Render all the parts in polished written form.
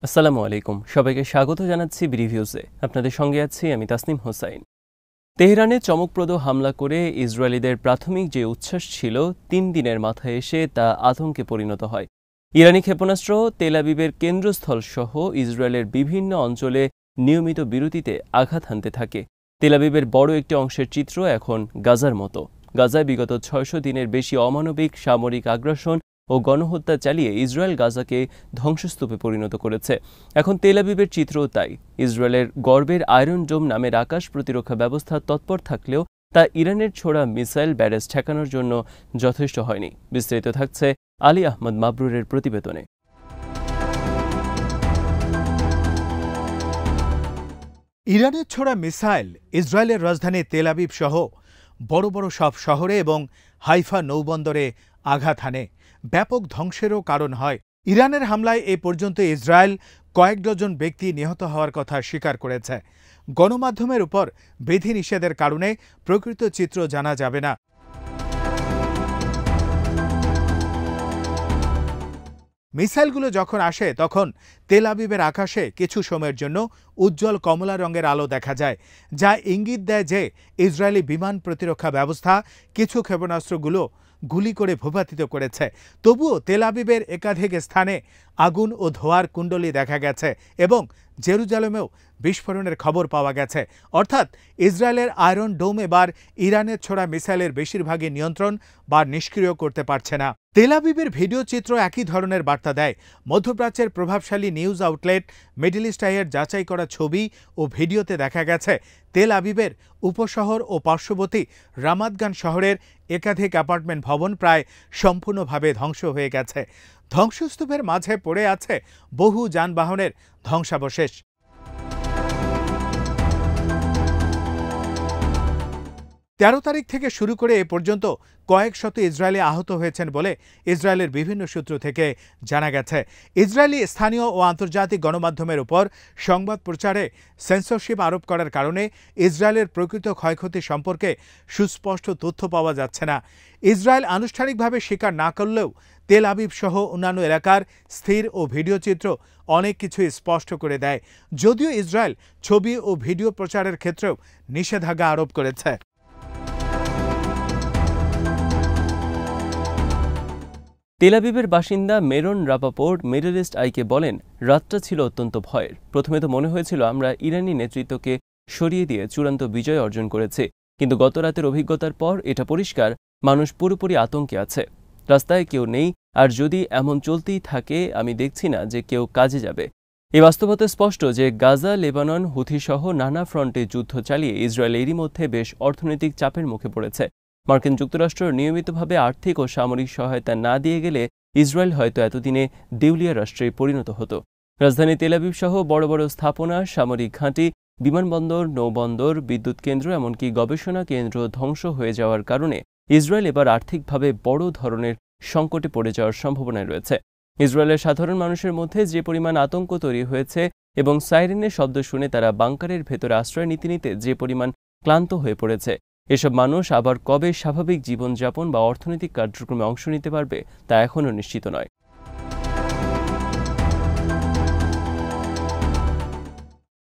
আসসালামু আলাইকুম, সবাইকে স্বাগত জানাচ্ছি রিভিউজে। আপনাদের সঙ্গে আছি আমি তাসনিম হোসাইন। তেহরানে চমকপ্রদ হামলা করে ইসরায়েলিদের প্রাথমিক যে উচ্ছ্বাস ছিল ৩ দিনের মাথায় এসে তা আতঙ্কে পরিণত হয়। ইরানি ক্ষেপণাস্ত্র তেল আবিবের কেন্দ্রস্থল সহ ইসরায়েলের বিভিন্ন অঞ্চলে নিয়মিত বিরতিতে আঘাত হানতে থাকে। তেল আবিবের বড় একটি অংশের চিত্র এখন গাজার মতো। গাজায় বিগত ৬০০ দিনের বেশি অমানবিক সামরিক আগ্রাসন ও গণহত্যা চালিয়ে ইসরায়েল গাজাকে ধ্বংসস্তূপে পরিণত করেছে। এখন তেল আবিবের চিত্রও তাই। ইসরায়েলের গর্বের আয়রন ডোম নামের আকাশ প্রতিরক্ষা ব্যবস্থা তৎপর থাকলেও তা ইরানের ছোড়া মিসাইল ব্যারেজ ঠেকানোর জন্য যথেষ্ট হয়নি। বিস্তারিত থাকছে আলী আহমদ মাবরুরের প্রতিবেদনে। ইরানের ছোড়া মিসাইল ইসরায়েলের রাজধানী তেল আবিব সহ বড় বড় সব শহরে এবং হাইফা নৌবন্দরে আঘাত হানে, ব্যাপক ধ্বংসেরও কারণ হয়। ইরানের হামলায় এ পর্যন্ত ইসরায়েল কয়েক ডজন ব্যক্তি নিহত হওয়ার কথা স্বীকার করেছে। গণমাধ্যমের উপর বিধিনিষেধের কারণে প্রকৃত চিত্র জানা যাবে না। মিসাইলগুলো যখন আসে তখন তেল আবিবের আকাশে কিছু সময়ের জন্য উজ্জ্বল কমলা রঙের আলো দেখা যায়, যা ইঙ্গিত দেয় যে ইসরায়েলি বিমান প্রতিরক্ষা ব্যবস্থা কিছু ক্ষেপণাস্ত্রগুলো গুলি করে ভূপাতিত করেছে। তবুও তেল আবিবের একাধিক স্থানে আগুন ও ধোঁয়ার কুণ্ডলী দেখা গেছে এবং জেরুজালেমেও বিস্ফোরণের খবর পাওয়া গেছে। অর্থাৎ ইসরায়েলের আয়রন ডোম এবার ইরানের ছোড়া মিসাইলের বেশিরভাগই নিয়ন্ত্রণ বা নিষ্ক্রিয় করতে পারছে না। তেল আবিবের ভিডিও চিত্র একই ধরনের বার্তা দেয়। মধ্যপ্রাচ্যের প্রভাবশালী নিউজ আউটলেট মিডল ইস্ট আইয়ের যাচাই করা ছবি ও ভিডিওতে দেখা গেছে তেল আবিবের উপশহর ও পার্শ্ববর্তী রামাতগান শহরের একাধিক অ্যাপার্টমেন্ট ভবন প্রায় সম্পূর্ণভাবে ধ্বংস হয়ে গেছে। ধ্বংসস্তূপের মাঝে পড়ে আছে বহু যানবাহনের ধ্বংসাবশেষ। তেরো তারিখ থেকে শুরু করে এ পর্যন্ত কয়েক শত ইসরায়েলি আহত হয়েছেন বলে ইসরায়েলের বিভিন্ন সূত্র থেকে জানা গেছে। ইসরায়েলি স্থানীয় ও আন্তর্জাতিক গণমাধ্যমের উপর সংবাদ প্রচারে সেন্সরশিপ আরোপ করার কারণে ইসরায়েলের প্রকৃত ক্ষয়ক্ষতি সম্পর্কে সুস্পষ্ট তথ্য পাওয়া যাচ্ছে না। ইসরায়েল আনুষ্ঠানিকভাবে স্বীকার না করলেও তেল আবিব সহ অন্যান্য এলাকার স্থির ও ভিডিও চিত্র অনেক কিছুই স্পষ্ট করে দেয়, যদিও ইসরায়েল ছবি ও ভিডিও প্রচারের ক্ষেত্রেও নিষেধাজ্ঞা আরোপ করেছে। তেল আবিবের বাসিন্দা মেরন রাপাপোর্ট মিডল ইস্ট আইকে বলেন, রাতটা ছিল অত্যন্ত ভয়ের। প্রথমে তো মনে হয়েছিল আমরা ইরানি নেতৃত্বকে সরিয়ে দিয়ে চূড়ান্ত বিজয় অর্জন করেছি, কিন্তু গত রাতের অভিজ্ঞতার পর এটা পরিষ্কার, মানুষ পুরোপুরি আতঙ্কে আছে। রাস্তায় কেউ নেই, আর যদি এমন চলতেই থাকে আমি দেখছি না যে কেউ কাজে যাবে। এই বাস্তবতা স্পষ্ট যে গাজা, লেবানন, হুথিসহ নানা ফ্রন্টে যুদ্ধ চালিয়ে ইসরায়েল এরই মধ্যে বেশ অর্থনৈতিক চাপের মুখে পড়েছে। মার্কিন যুক্তরাষ্ট্র নিয়মিতভাবে আর্থিক ও সামরিক সহায়তা না দিয়ে গেলে ইসরায়েল হয়তো এতদিনে দেউলিয়া রাষ্ট্রে পরিণত হতো। রাজধানী তেল আবিব সহ বড় বড় স্থাপনা, সামরিক ঘাঁটি, বিমানবন্দর, নৌবন্দর, বিদ্যুৎ কেন্দ্র, এমনকি গবেষণা কেন্দ্র ধ্বংস হয়ে যাওয়ার কারণে ইসরায়েল এবার আর্থিকভাবে বড় ধরনের সংকটে পড়ে যাওয়ার সম্ভাবনা রয়েছে। ইসরায়েলের সাধারণ মানুষের মধ্যে যে পরিমাণ আতঙ্ক তৈরি হয়েছে এবং সাইরেনের শব্দ শুনে তারা বাংকারের ভেতরে আশ্রয় নিতে যে পরিমাণ ক্লান্ত হয়ে পড়েছে, এসব মানুষ আবার কবে স্বাভাবিক জীবনযাপন বা অর্থনৈতিক কার্যক্রমে অংশ নিতে পারবে তা এখনও নিশ্চিত নয়।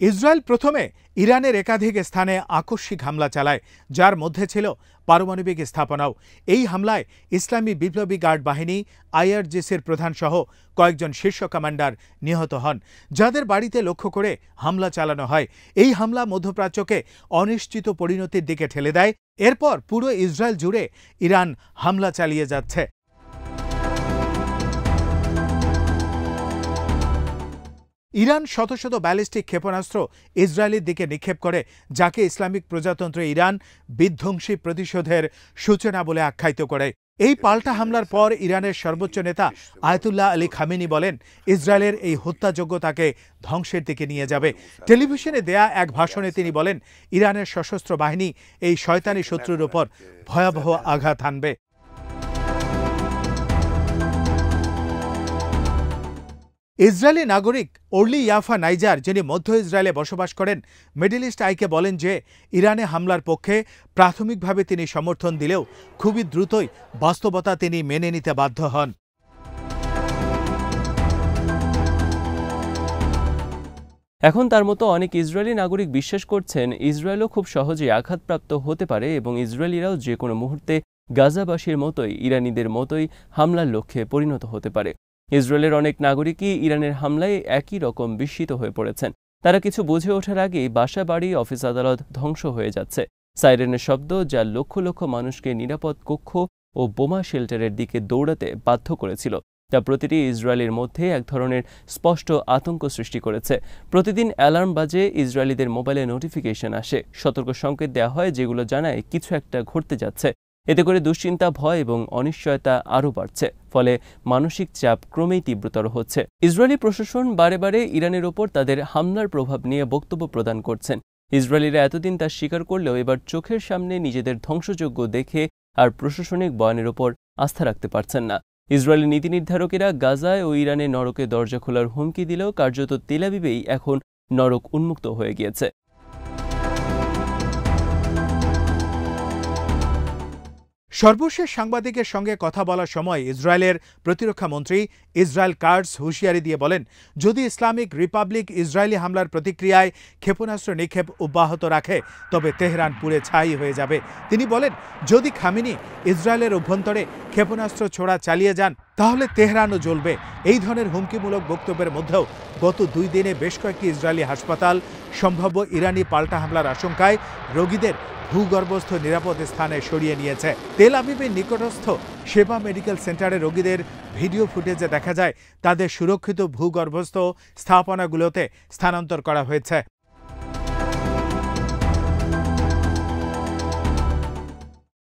ইসরায়েল প্রথমে ইরানের একাধিক স্থানে আকস্মিক হামলা চালায়, যার মধ্যে ছিল পারমাণবিক স্থাপনাও। এই হামলায় ইসলামী বিপ্লবী গার্ড বাহিনী আইআরজিসির প্রধানসহ কয়েকজন শীর্ষ কমান্ডার নিহত হন, যাদের বাড়িতে লক্ষ্য করে হামলা চালানো হয়। এই হামলা মধ্যপ্রাচ্যকে অনিশ্চিত পরিণতির দিকে ঠেলে দেয়। এরপর পুরো ইসরায়েল জুড়ে ইরান হামলা চালিয়ে যাচ্ছে। ইরান শত শত ব্যালিস্টিক ক্ষেপণাস্ত্র ইসরায়েলের দিকে নিক্ষেপ করে, যাকে ইসলামিক প্রজাতন্ত্র ইরান বিধ্বংসী প্রতিশোধের সূচনা বলে আখ্যায়িত করে। এই পাল্টা হামলার পর ইরানের সর্বোচ্চ নেতা আয়াতুল্লাহ আলী খামেনি বলেন, ইসরায়েলের এই হত্যাযজ্ঞ তাকে ধ্বংসের দিকে নিয়ে যাবে। টেলিভিশনে দেয়া এক ভাষণে তিনি বলেন, ইরানের সশস্ত্র বাহিনী এই শয়তানি শত্রুর ওপর ভয়াবহ আঘাত হানবে। ইসরায়েলি নাগরিক ওরলি ইয়াফা নাইজার, যিনি মধ্য ইসরায়েলে বসবাস করেন, মিডল ইস্ট আইকে বলেন যে ইরানে হামলার পক্ষে প্রাথমিকভাবে তিনি সমর্থন দিলেও খুবই দ্রুতই বাস্তবতা তিনি মেনে নিতে বাধ্য হন। এখন তার মতো অনেক ইসরায়েলি নাগরিক বিশ্বাস করছেন ইসরায়েলও খুব সহজেই আঘাতপ্রাপ্ত হতে পারে এবং ইসরায়েলিরাও যে কোনো মুহূর্তে গাজাবাসীর মতোই ইরানিদের মতোই হামলার লক্ষ্যে পরিণত হতে পারে। ইসরায়েলের অনেক নাগরিকই ইরানের হামলায় একই রকম বিস্মিত হয়ে পড়েছেন। তারা কিছু বুঝে ওঠার আগেই বাসা বাড়ি, অফিস আদালত ধ্বংস হয়ে যাচ্ছে। সাইরেনের শব্দ যা লক্ষ লক্ষ মানুষকে নিরাপদ কক্ষ ও বোমা শেল্টারের দিকে দৌড়াতে বাধ্য করেছিল, তা প্রতিটি ইসরায়েলের মধ্যে এক ধরনের স্পষ্ট আতঙ্ক সৃষ্টি করেছে। প্রতিদিন অ্যালার্ম বাজে, ইসরায়েলিদের মোবাইলে নোটিফিকেশন আসে, সতর্ক সংকেত দেওয়া হয় যেগুলো জানায় কিছু একটা ঘটতে যাচ্ছে। এতে করে দুশ্চিন্তা, ভয় এবং অনিশ্চয়তা আরও বাড়ছে, ফলে মানসিক চাপ ক্রমেই তীব্রতর হচ্ছে। ইসরায়েলি প্রশাসন বারে বারে ইরানের ওপর তাদের হামলার প্রভাব নিয়ে বক্তব্য প্রদান করছেন। ইসরায়েলিরা এতদিন তা স্বীকার করলেও এবার চোখের সামনে নিজেদের ধ্বংসযজ্ঞ দেখে আর প্রশাসনিক বয়ানের ওপর আস্থা রাখতে পারছেন না। ইসরায়েলি নীতি নির্ধারকেরা গাজায় ও ইরানে নরকে দরজা খোলার হুমকি দিলেও কার্যত তেল আবিবেই এখন নরক উন্মুক্ত হয়ে গিয়েছে। সর্বশেষ সাংবাদিকের সঙ্গে কথা বলার সময় ইসরায়েলের প্রতিরক্ষা মন্ত্রী ইসরায়েল কাটজ হুঁশিয়ারি দিয়ে বলেন, যদি ইসলামিক রিপাবলিক ইসরায়েলি হামলার প্রতিক্রিয়ায় ক্ষেপণাস্ত্র নিক্ষেপ অব্যাহত রাখে তবে তেহরান পুড়ে ছাই হয়ে যাবে। তিনি বলেন, যদি খামেনি ইসরায়েলের অভ্যন্তরে ক্ষেপণাস্ত্র ছোড়া চালিয়ে যান তাহলে তেহরানও জ্বলবে। এই ধরনের হুমকিমূলক বক্তব্যের মধ্যেও গত 2 দিনে বেশ কয়েকটি ইসরায়েলি হাসপাতাল সম্ভাব্য ইরানি পাল্টা হামলার আশঙ্কায় রোগীদের ভূগর্ভস্থ নিরাপদ স্থানে সরিয়ে নিয়েছে। তেল আবিবের নিকটস্থ সেবা মেডিকেল সেন্টারে রোগীদের ভিডিও ফুটেজে দেখা যায় তাদের সুরক্ষিত ভূগর্ভস্থ স্থাপনাগুলোতে স্থানান্তর করা হয়েছে।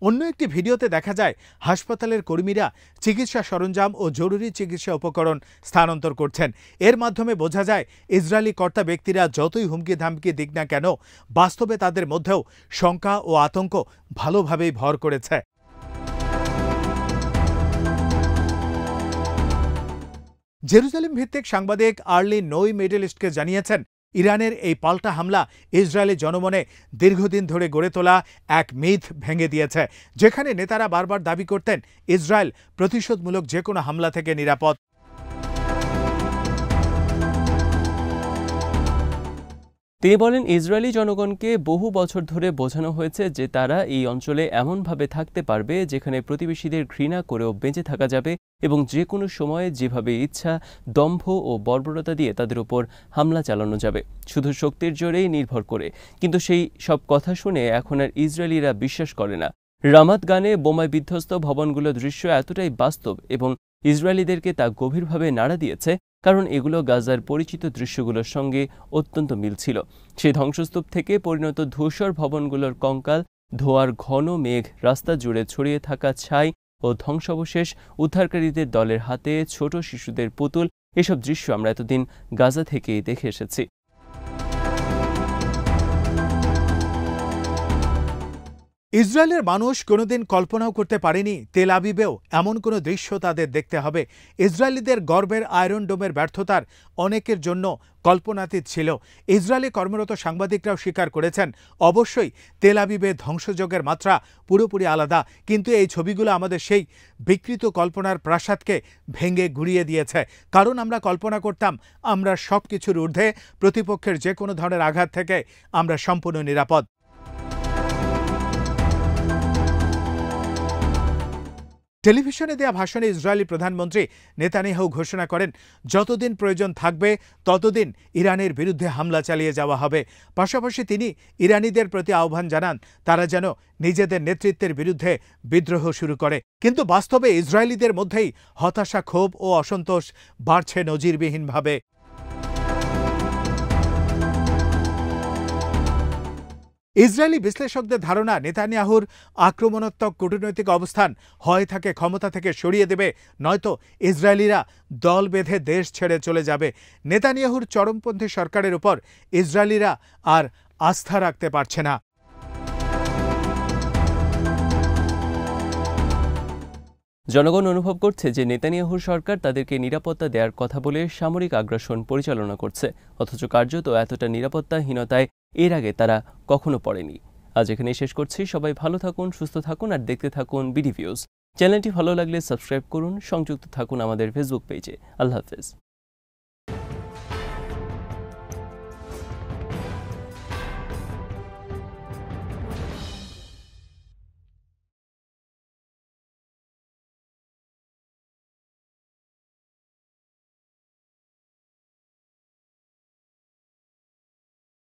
অন্য একটি ভিডিওতে দেখা যায় হাসপাতালের কর্মীরা চিকিৎসা সরঞ্জাম ও জরুরি চিকিৎসা উপকরণ স্থানান্তর করছেন। এর মাধ্যমে বোঝা যায় ইসরায়েলি কর্তা ব্যক্তিরা যতই হুমকি ধামকি দিক না কেন, বাস্তবে তাদের মধ্যেও শঙ্কা ও আতঙ্ক ভালোভাবেই ভর করেছে। জেরুজালেম ভিত্তিক সাংবাদিক আর্লি নোই মিডল ইস্টকে জানিয়েছেন, ইরানের এই পাল্টা হামলা ইসরায়েলি জনমনে দীর্ঘদিন ধরে গড়ে তোলা এক মিথ ভেঙে দিয়েছে, যেখানে নেতারা বারবার দাবি করতেন ইসরায়েল প্রতিশোধমূলক যে কোনো হামলা থেকে নিরাপদ। তিনি বলেন, ইসরায়েলি জনগণকে বহু বছর ধরে বোঝানো হয়েছে যে তারা এই অঞ্চলে এমনভাবে থাকতে পারবে যেখানে প্রতিবেশীদের ঘৃণা করেও বেঁচে থাকা যাবে এবং যে কোনো সময়ে যেভাবে ইচ্ছা দম্ভ ও বর্বরতা দিয়ে তাদের উপর হামলা চালানো যাবে, শুধু শক্তির জোরেই নির্ভর করে। কিন্তু সেই সব কথা শুনে এখন আর ইসরায়েলিরা বিশ্বাস করে না। রামাত গানে বোমায় বিধ্বস্ত ভবনগুলোর দৃশ্য এতটাই বাস্তব এবং ইসরায়েলিদেরকে তা গভীরভাবে নাড়া দিয়েছে, কারণ এগুলো গাজার পরিচিত দৃশ্যগুলোর সঙ্গে অত্যন্ত মিল ছিল। সেই ধ্বংসস্তূপ থেকে পরিণত ধূসর ভবনগুলোর কঙ্কাল, ধোঁয়ার ঘন মেঘ, রাস্তা জুড়ে ছড়িয়ে থাকা ছাই ও ধ্বংসাবশেষ, উদ্ধারকারীদের দলের হাতে ছোট শিশুদের পুতুল, এসব দৃশ্য আমরা এতদিন গাজা থেকেই দেখে এসেছি। ইসরায়েলের মানুষ কোনোদিন কল্পনাও করতে পারেনি তেল আবিবেও এমন কোনো দৃশ্য তাদের দেখতে হবে। ইসরায়েলিদের গর্বের আয়রন ডোমের ব্যর্থতার অনেকের জন্য কল্পনাতীত ছিল। ইসরায়েলি কর্মরত সাংবাদিকরাও স্বীকার করেছেন, অবশ্যই তেল আবিবের ধ্বংসযজ্ঞের মাত্রা পুরোপুরি আলাদা, কিন্তু এই ছবিগুলো আমাদের সেই বিকৃত কল্পনার প্রাসাদকে ভেঙে গুড়িয়ে দিয়েছে। কারণ আমরা কল্পনা করতাম আমরা সব কিছুর ঊর্ধ্বে, প্রতিপক্ষের যে কোনো ধরনের আঘাত থেকে আমরা সম্পূর্ণ নিরাপদ। টেলিভিশনে দেয়া ভাষণে ইসরায়েলি প্রধানমন্ত্রী নেতানিয়াহু ঘোষণা করেন, যতদিন প্রয়োজন থাকবে ততদিন ইরানের বিরুদ্ধে হামলা চালিয়ে যাওয়া হবে। পাশাপাশি তিনি ইরানিদের প্রতি আহ্বান জানান তারা যেন নিজেদের নেতৃত্বের বিরুদ্ধে বিদ্রোহ শুরু করে। কিন্তু বাস্তবে ইসরায়েলিদের মধ্যেই হতাশা, ক্ষোভ ও অসন্তোষ বাড়ছে নজিরবিহীনভাবে। ইসরায়েলি বিশ্লেষকদের ধারণা, নেতানিয়াহুর আক্রমণাত্মক কূটনৈতিক অবস্থান হয় তাকে ক্ষমতা থেকে সরিয়ে দেবে, নয়তো ইসরায়েলিরা দল বেঁধে দেশ ছেড়ে চলে যাবে। নেতানিয়াহুর চরমপন্থী সরকারের উপর ইসরায়েলিরা আর আস্থা রাখতে পারছে না। জনগণ অনুভব করছে যে নেতানিয়াহুর সরকার তাদেরকে নিরাপত্তা দেওয়ার কথা বলে সামরিক আগ্রাসন পরিচালনা করছে, অথচ কার্যত এতটা নিরাপত্তাহীনতায় এর আগে তারা কখনো পড়েনি। আজ এখানেই শেষ করছি। সবাই ভালো থাকুন, সুস্থ থাকুন আর দেখতে থাকুন বিডি ভিউজ। চ্যানেলটি ভালো লাগলে সাবস্ক্রাইব করুন, সংযুক্ত থাকুন আমাদের ফেসবুক পেজে। আল্লাহ হাফেজ।